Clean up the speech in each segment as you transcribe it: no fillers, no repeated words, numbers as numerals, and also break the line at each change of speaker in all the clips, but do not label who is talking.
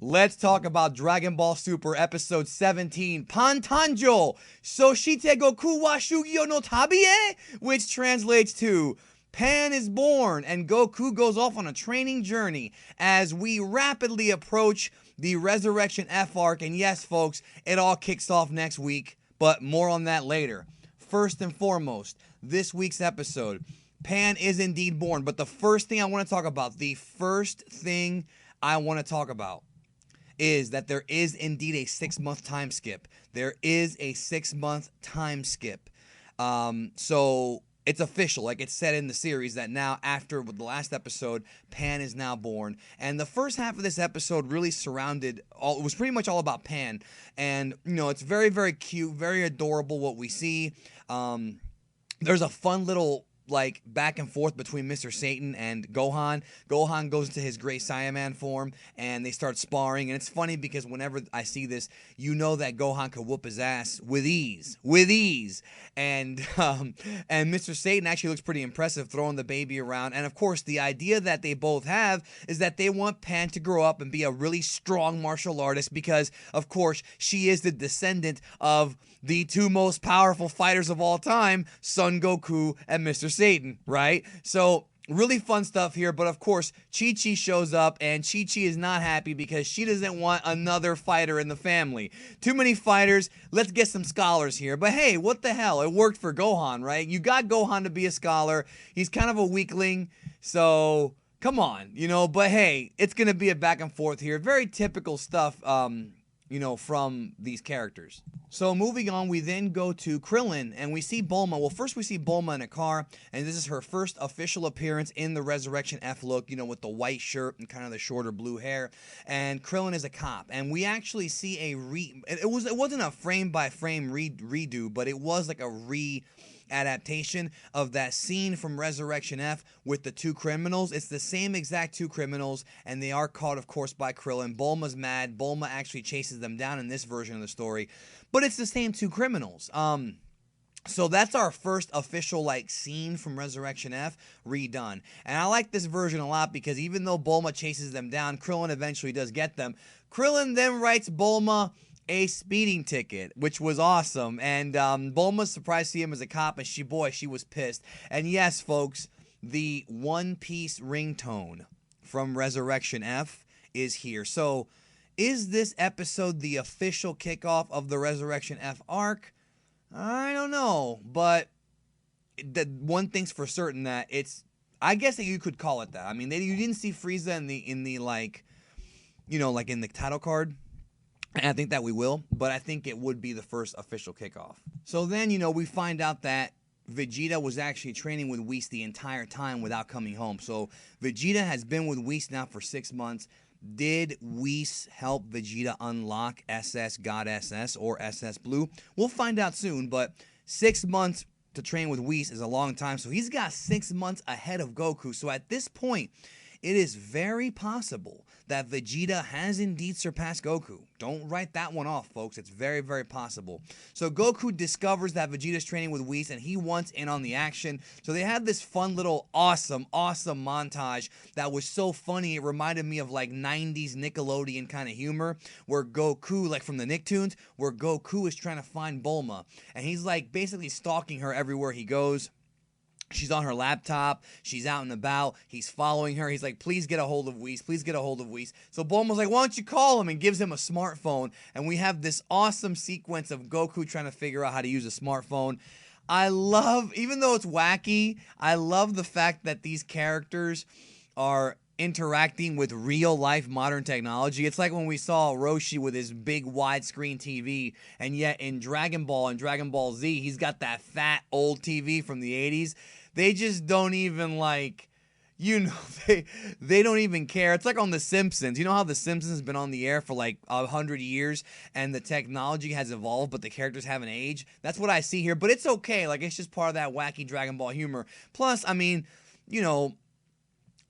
Let's talk about Dragon Ball Super Episode 17, Pantanjo Soshite Goku wa Shugyo no Tabie, which translates to Pan is born and Goku goes off on a training journey as we rapidly approach the Resurrection F arc. And yes, folks, it all kicks off next week, but more on that later. First and foremost, this week's episode, Pan is indeed born. But the first thing I want to talk about, is that there is indeed a 6-month time skip. There is a 6-month time skip. So it's official, like it said in the series, that now after the last episode, Pan is now born. And the first half of this episode really it was pretty much all about Pan. And, you know, it's very, very cute, very adorable what we see. There's a fun little like back and forth between Mr. Satan and Gohan. Gohan goes into his Great Saiyaman form and they start sparring, and it's funny because whenever I see this, you know that Gohan could whoop his ass with ease. And Mr. Satan actually looks pretty impressive throwing the baby around. And of course, the idea that they both have is that they want Pan to grow up and be a really strong martial artist because, of course, she is the descendant of the two most powerful fighters of all time, Son Goku and Mr. Satan, right? So really fun stuff here, but of course Chi-Chi shows up and Chi-Chi is not happy because she doesn't want another fighter in the family. Too many fighters, let's get some scholars here. But hey, what the hell, it worked for Gohan, right? You got Gohan to be a scholar. He's kind of a weakling, so come on, you know. But hey, it's gonna be a back and forth here. Very typical stuff, you know, from these characters. So moving on, we then go to Krillin and we see Bulma. Well, first we see Bulma in a car, and this is her first official appearance in the Resurrection F look, you know, with the white shirt and kind of the shorter blue hair. And Krillin is a cop, and we actually see it wasn't a frame by frame redo, but it was like a adaptation of that scene from Resurrection F with the two criminals. It's the same exact two criminals, and they are caught, of course, by Krillin. Bulma's mad. Bulma actually chases them down in this version of the story, but it's the same two criminals. So that's our first official like scene from Resurrection F redone. And I like this version a lot because even though Bulma chases them down, Krillin eventually does get them. Krillin then writes Bulma a speeding ticket, which was awesome. And Bulma's surprised to see him as a cop, and she was pissed. And yes, folks, the One Piece ringtone from Resurrection F is here. So is this episode the official kickoff of the Resurrection F arc? I don't know, but the one thing's for certain that I guess that you could call it that. I mean, you didn't see Frieza in the like, you know, like in the title card. And I think that we will, but I think it would be the first official kickoff. So then, you know, we find out that Vegeta was actually training with Whis the entire time without coming home. So Vegeta has been with Whis now for 6 months. Did Whis help Vegeta unlock SS God SS or SS Blue? We'll find out soon, but 6 months to train with Whis is a long time. So he's got 6 months ahead of Goku. So at this point, it is very possible that Vegeta has indeed surpassed Goku. Don't write that one off, folks. It's very, very possible. So Goku discovers that Vegeta's training with Whis, and he wants in on the action. So they had this fun little awesome montage that was so funny. It reminded me of like 90s Nickelodeon kind of humor where Goku, like from the Nicktoons, where Goku is trying to find Bulma. And he's like basically stalking her everywhere he goes. She's on her laptop. She's out and about. He's following her. He's like, please get a hold of Whis. Please get a hold of Whis. So Bulma's like, why don't you call him? And gives him a smartphone. And we have this awesome sequence of Goku trying to figure out how to use a smartphone. I love, even though it's wacky, I love the fact that these characters are interacting with real life modern technology. It's like when we saw Roshi with his big widescreen TV, and yet in Dragon Ball and Dragon Ball Z, he's got that fat old TV from the 80s. They just don't even like, you know, they don't even care. It's like on The Simpsons. You know how The Simpsons has been on the air for like 100 years and the technology has evolved, but the characters haven't aged? That's what I see here, but it's okay. Like, it's just part of that wacky Dragon Ball humor. Plus, I mean, you know,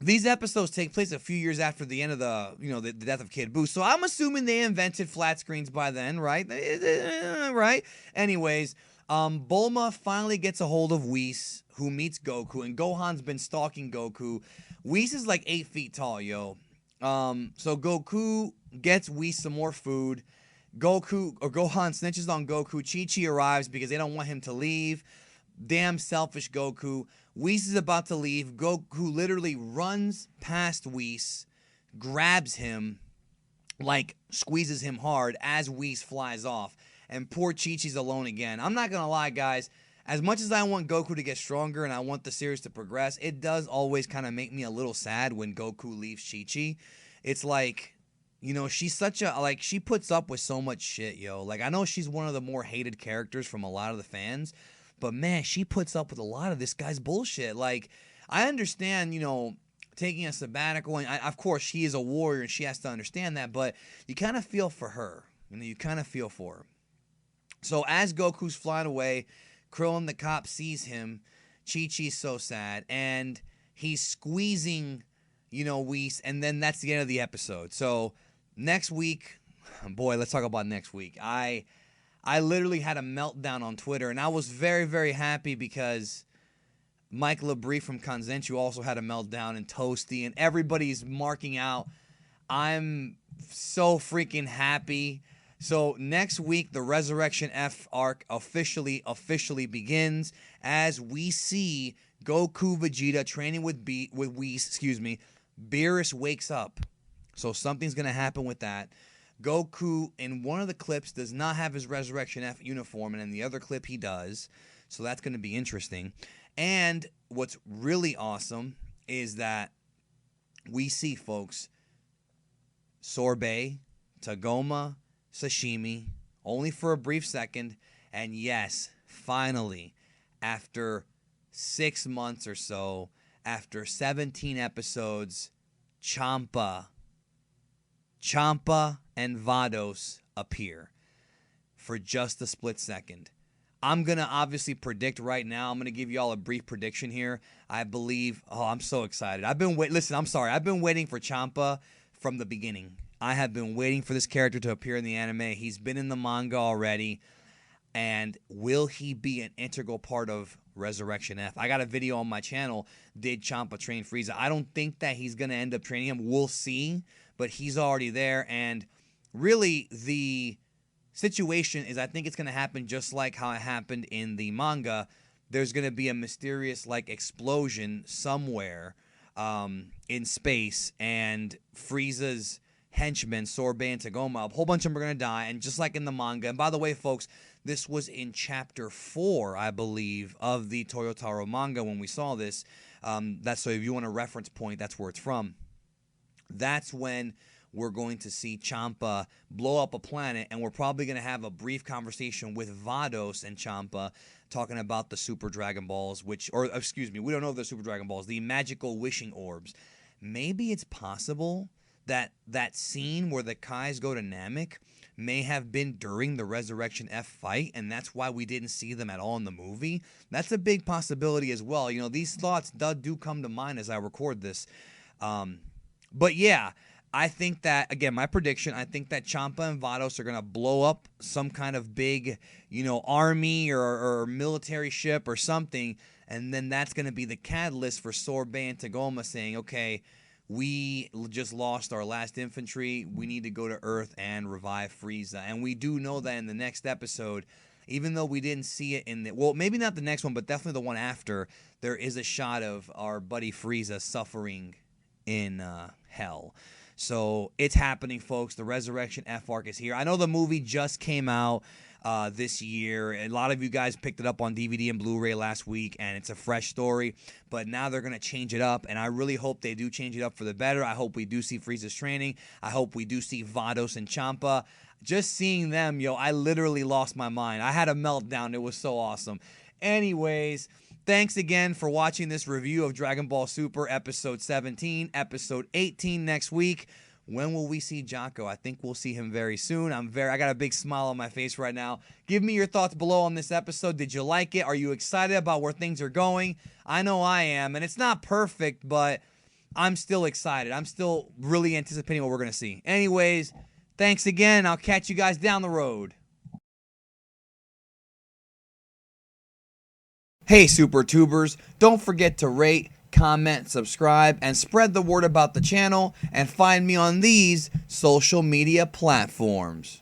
these episodes take place a few years after the end of the death of Kid Buu. So I'm assuming they invented flat screens by then, right? Right? Anyways, Bulma finally gets a hold of Whis, who meets Goku, and Gohan's been stalking Goku. Whis is like 8 feet tall, yo. So Goku gets Whis some more food. Gohan snitches on Goku. Chi-Chi arrives because they don't want him to leave. Damn selfish Goku. Whis is about to leave. Goku literally runs past Whis, grabs him, like squeezes him hard as Whis flies off. And poor Chi-Chi's alone again. I'm not going to lie, guys. As much as I want Goku to get stronger and I want the series to progress, it does always kind of make me a little sad when Goku leaves Chi-Chi. It's like, you know, she's such a, like, she puts up with so much shit, yo. Like, I know she's one of the more hated characters from a lot of the fans, but man, she puts up with a lot of this guy's bullshit. Like, I understand, you know, taking a sabbatical, and of course, she is a warrior and she has to understand that, but you kind of feel for her. You know, you kind of feel for her. So, as Goku's flying away, Krillin the cop sees him. Chi-Chi's so sad, and he's squeezing, you know, Whis, and then that's the end of the episode. So, next week, boy, let's talk about next week. I literally had a meltdown on Twitter, and I was very, very happy because Mike LeBrie from KANZENSHUU also had a meltdown, and Toasty, and everybody's marking out. I'm so freaking happy. So next week, the Resurrection F arc officially begins as we see Goku Vegeta training with Whis. Beerus wakes up. So something's going to happen with that. Goku, in one of the clips, does not have his Resurrection F uniform, and in the other clip, he does. So that's going to be interesting. And what's really awesome is that we see, folks, sorbet, tagoma, sashimi, only for a brief second. And yes, finally, after 6 months or so, after 17 episodes, Champa and Vados appear for just a split second. I'm going to obviously predict right now. I'm going to give you all a brief prediction here. I believe, I'm so excited. I've been waiting for Champa from the beginning. I have been waiting for this character to appear in the anime. He's been in the manga already. And will he be an integral part of Resurrection F? I got a video on my channel, Did Champa Train Frieza? I don't think that he's going to end up training him. We'll see. But he's already there. And really, the situation is, I think it's going to happen just like how it happened in the manga. There's going to be a mysterious, like, explosion somewhere in space. And Frieza's henchmen, Sorbet and Tagoma, a whole bunch of them are going to die. And just like in the manga, and by the way, folks, this was in chapter 4, I believe, of the Toyotaro manga when we saw this. That's so if you want a reference point, that's where it's from. That's when we're going to see Champa blow up a planet, and we're probably going to have a brief conversation with Vados and Champa talking about the Super Dragon Balls, we don't know if they're Super Dragon Balls, the magical wishing orbs. Maybe it's possible that scene where the Kais go to Namek may have been during the Resurrection F fight, and that's why we didn't see them at all in the movie. That's a big possibility as well. You know, these thoughts do come to mind as I record this. But yeah, I think that, again, my prediction, I think that Champa and Vados are going to blow up some kind of big, you know, army or military ship or something, and then that's going to be the catalyst for Sorbet and Tagoma saying, okay, we just lost our last infantry. We need to go to Earth and revive Frieza. And we do know that in the next episode, even though we didn't see it in the... Well, maybe not the next one, but definitely the one after, there is a shot of our buddy Frieza suffering in hell. So it's happening, folks. The Resurrection F arc is here. I know the movie just came out this year. A lot of you guys picked it up on DVD and Blu-ray last week, and it's a fresh story. But now they're going to change it up, and I really hope they do change it up for the better. I hope we do see Frieza's training. I hope we do see Vados and Champa. Just seeing them, yo, I literally lost my mind. I had a meltdown. It was so awesome. Anyways, thanks again for watching this review of Dragon Ball Super Episode 17, Episode 18 next week. When will we see Jocko? I think we'll see him very soon. I got a big smile on my face right now. Give me your thoughts below on this episode. Did you like it? Are you excited about where things are going? I know I am, and it's not perfect, but I'm still excited. I'm still really anticipating what we're going to see. Anyways, thanks again. I'll catch you guys down the road. Hey, Super Tubers, don't forget to rate, comment, subscribe, and spread the word about the channel, and find me on these social media platforms.